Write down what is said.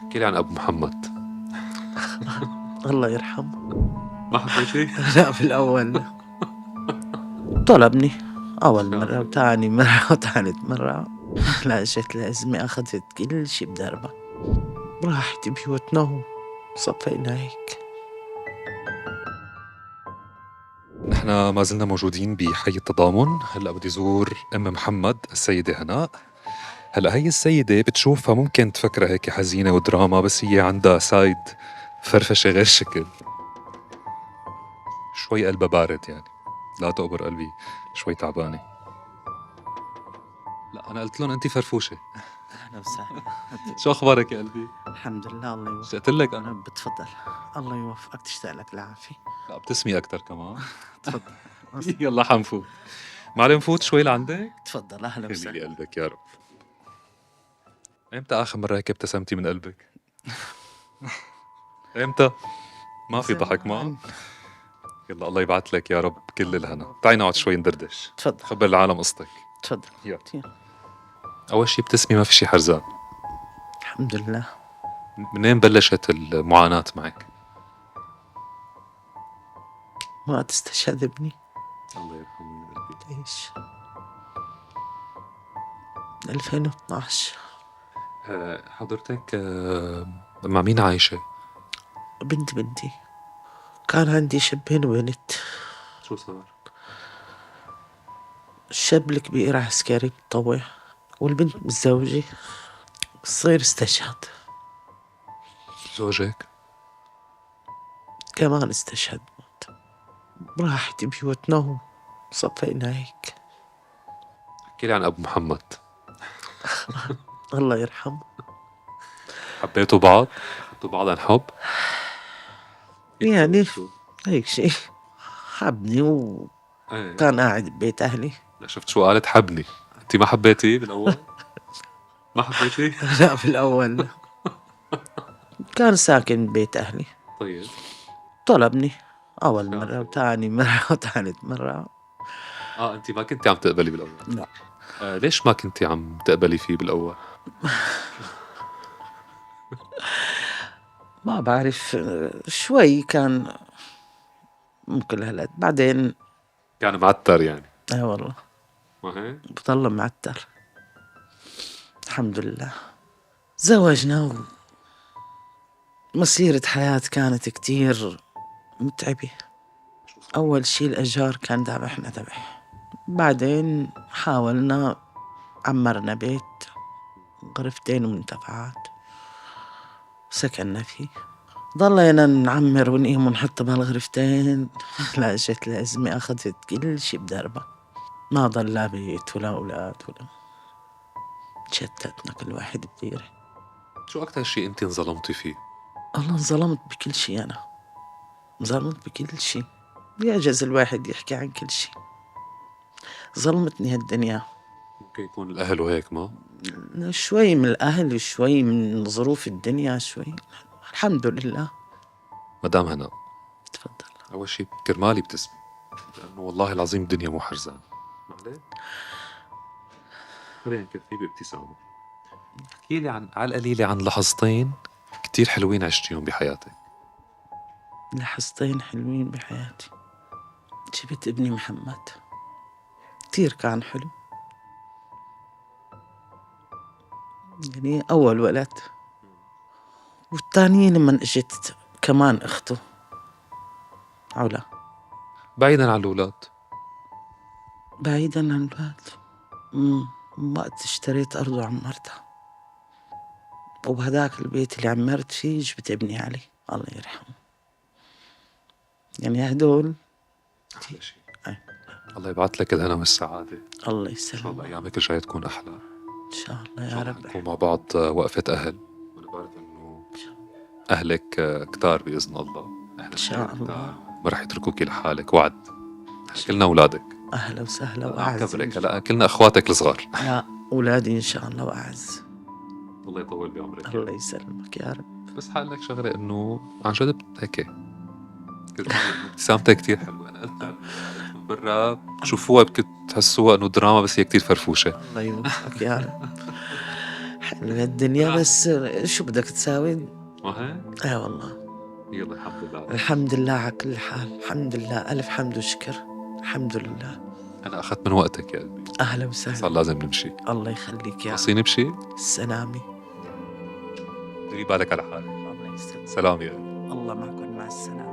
احكي لي عن ابو محمد. الله يرحمه. ما حبيتي؟ لا، في الأول طلبني أول مرة وتاني مرة وتالت مرة. لا، جت الأزمة أخذت كل شي بدربها، راحت بيوتنا وصفينا هيك. نحن ما زلنا موجودين بحي التضامن. هلا بدي زور ام محمد السيدة هناء. هلا هي السيدة بتشوفها ممكن تفكرها هيك حزينة ودراما، بس هي عندها سايد فرفشة غير شكل. شوي قلبها بارد يعني، لا تقبر قلبي، شوي تعبانة. لا أنا قلت لهم أنت فرفوشة. أهلا وسهلا. شو أخبارك يا قلبي؟ الحمد لله، الله يوفقك. اشتقت لك أنا. بتفضل. الله يوفقك، تشتاق لك العافية. لا بتسمي أكتر كمان. تفضل. يلا حنفوت. معلم نفوت شوي لعندك. تفضل، أهلا خلي وسهلا. لي قلبك يا رب. امتى آخر مرة هيك ابتسمتي من قلبك؟ امتى؟ ما في ضحك ما؟ يلا الله يبعث لك يا رب كل الهنا. تعي نقعد شوي ندردش. تفضل خبر العالم قصتك. تفضل. يلا. يلا. أول شي بتسمي ما في شي حرزان. الحمد لله. منين بلشت المعاناة معك؟ ما تستشهد ابني الله يرحمه يا قلبي. تعيش 2012. حضرتك مع مين عايشة؟ بنتي كان عندي شابين وبنت. شو صار؟ الشاب الكبير عسكري متطوع، والبنت متزوجة، الصغير استشهد. زوجك؟ كمان استشهد، مات. راحت بيوتنا وصفينا هيك. احكي لي عن أبو محمد. الله يرحمه. حبيتوا بعض؟ حبيتوا بعض عن حب؟ يعني شو؟ هيك شيء، حبني ايه. وكان قاعد ببيت أهلي. لا شفت شو قالت؟ حبني. انت ما حبيتي بالأول؟ ما حبيتي؟ لا، في الأول كان ساكن ببيت أهلي. طيب. طلبني أول مرة وتاني مرة وتالت مرة. انت ما كنتي عم تقبلي بالأول؟ لا. ليش ما كنتي عم تقبلي فيه بالأول؟ ما بعرف، شوي كان ممكن هلأ بعدين. كان معتر يعني. اي والله، ما هيك؟ بضل معتر. الحمد لله زوجنا، ومسيرة حياة كانت كتير متعبة. أول شي الأجار كان ذابحنا ذبح، بعدين حاولنا عمرنا بيت غرفتين ومنتفعات سكننا فيه. ضلينا نعمر ونقيم ونحط بهالغرفتين. لا، جت الأزمة أخذت كل شي بدربها، ما ضل لا بيت ولا أولاد ولا، شتتنا كل واحد بديره. شو أكتر شيء أنت انظلمتي فيه؟ الله، انظلمت بكل شي. أنا انظلمت بكل شي، يعجز الواحد يحكي عن كل شي. ظلمتني هالدنيا. ممكن يكون الأهل وهيك ما؟ شوي من الأهل، شوي من ظروف الدنيا، شوي. الحمد لله. مدام هنا، تفضل. أول شيء كرمالي بتسمي، لأنه والله العظيم الدنيا مو حرزان. معلش؟ خلينا نكفي بابتسامة. احكي لي عن على القليلة عن لحظتين كتير حلوين عشتيهم بحياتك. لحظتين حلوين بحياتي، جبت ابني محمد، كتير كان حلو. يعني أول ولد، والتانية لما اجت كمان أخته علا. بعيدا عن الأولاد، بعيدا عن الولاد. وقت اشتريت أرض وعمرتها، وبهداك البيت اللي عمرت فيه جبت ابني علي، الله يرحمه. يعني هدول أحلى شيء. أي. الله يبعث لك الهنا والسعادة. الله إن شاء الله يسلمك. أيامك الجاية تكون أحلى. إن شاء الله إن يا شاء الله رب. نكون مع بعض وقفة أهل. وأنا بعرف إنه أهلك كتار بإذن الله. إحنا إن شاء كتار الله. ما رح يتركوكي لحالك، وعد. كلنا أولادك. أهلا وسهلا عم وأعز. كبرك هلا، كلنا أخواتك الصغار. لا، أولادي إن شاء الله وأعز. الله يطول بعمرك. الله يسلمك يا رب. بس حقول لك شغله، انه عن جد هيك ابتسامتها كتير حلوه. انا قلت من برا بتشوفوها بتحسوها انه دراما، بس هي كتير فرفوشه. الله يوفقك يا رب. الدنيا، بس شو بدك تساوي؟ ما هيك؟ والله. يلا الحمد لله. الحمد لله على كل حال، الحمد لله، ألف حمد وشكر. الحمد لله. أنا أخذت من وقتك يا قلبي، أهلا صار وسهلا. لازم نمشي. الله يخليك يا وصيني بشي؟ السلامة. ديري بالك على حالك. الله يسلمك. سلام يا قلبي. الله معكم، مع السلامة.